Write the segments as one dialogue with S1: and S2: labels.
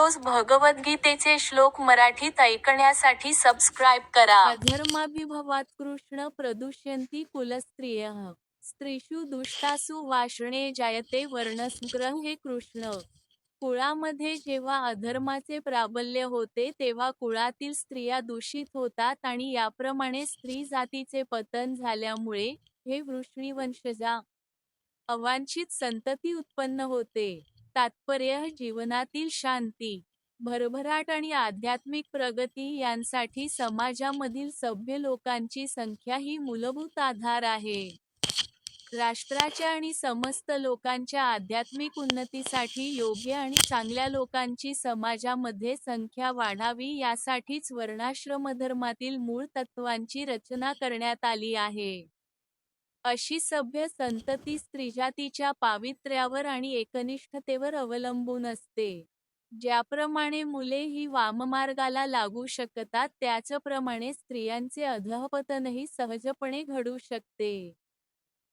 S1: दररोज भगवद्गीतेचे श्लोक मराठीत ऐकण्यासाठी सबस्क्राईब करा.
S2: अधर्माभिभवात् कृष्ण प्रदुष्यन्ति कुलस्त्रियः स्त्रीषु दुष्टासु वाषणे जायते वर्णसंग्रह. हे कृष्ण, कुळामध्ये जेव्हा अधर्माचे प्राबल्य होते तेव्हा कुळातील स्त्रिया दूषित होतात आणि याप्रमाणे स्त्री जातीचे पतन झाल्यामुळे हे वृष्णीवंशजा अवांछित संतती उत्पन्न होते. तात्पर्य: जीवनातील शांती, भरभराट आणि आध्यात्मिक प्रगती यांसाठी समाजामधील सभ्य लोकांची संख्या ही मूलभूत आधार आहे. राष्ट्राच्या आणि समस्त लोकांच्या आध्यात्मिक उन्नतीसाठी योग्य आणि चांगल्या लोकांची समाजामध्ये संख्या वाढावी यासाठीच वर्णाश्रमधर्मातील मूळ तत्त्वांची रचना करण्यात आली आहे. अशी सभ्य संतती स्त्रीजातीच्या पावित्र्यावर आणि एकनिष्ठतेवर अवलंबून असते. ज्याप्रमाणे मुले ही वाममार्गाला लागू शकतात त्याचप्रमाणे स्त्रियांचे अधःपतनही सहजपणे घडू शकते.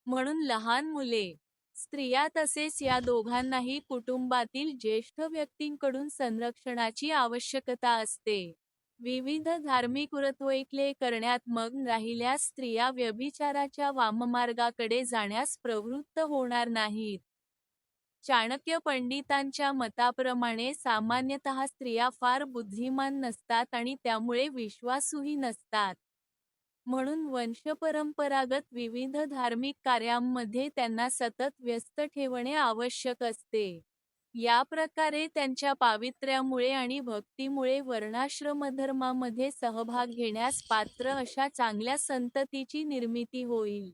S2: म्हणून लहान मुले, स्त्रिया तसेच या दोघांनाही कुटुंबातील ज्येष्ठ व्यक्तींकडून संरक्षणाची आवश्यकता असते. विविध धार्मिक व्रतवैकल्ये करण्यात मग्न राहिल्यास स्त्रिया व्यभिचाराच्या वाममार्गाकडे जाण्यास प्रवृत्त होणार नाहीत. चाणक्य पंडितांच्या मताप्रमाणे सामान्यतः स्त्रिया फार बुद्धिमान नसतात आणि त्यामुळे विश्वासूही नसतात. म्हणून वंशपरंपरागत विविध धार्मिक कार्यांमध्ये त्यांना सतत व्यस्त ठेवणे आवश्यक असते. या प्रकारे त्यांच्या पावित्र्यामुळे आणि भक्तीमुळे वर्णाश्रमधर्मामध्ये सहभाग घेण्यास पात्र अशा चांगल्या संततीची निर्मिती होईल.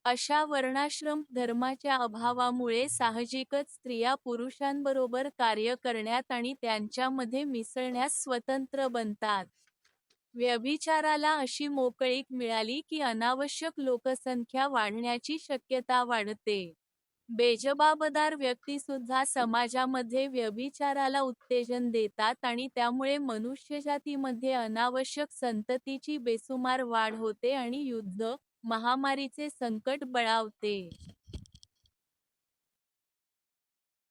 S2: अशा वर्णाश्रम धर्माच्या अभावामुळे साहजिकच स्त्रिया पुरुषांबरोबर कार्य करण्यात आणि त्यांच्यामध्ये मिसळण्यास स्वतंत्र बनतात. व्यभिचाराला अशी मोकळीक मिळाली की अनावश्यक लोकसंख्या वाढण्याची शक्यता वाढते. बेजबाबदार व्यक्तीसुद्धा समाजामध्ये व्यभिचाराला उत्तेजन देतात आणि त्यामुळे मनुष्यजातीमध्ये अनावश्यक संततीची बेसुमार वाढ होते आणि युद्ध, महामारीचे संकट बळावते.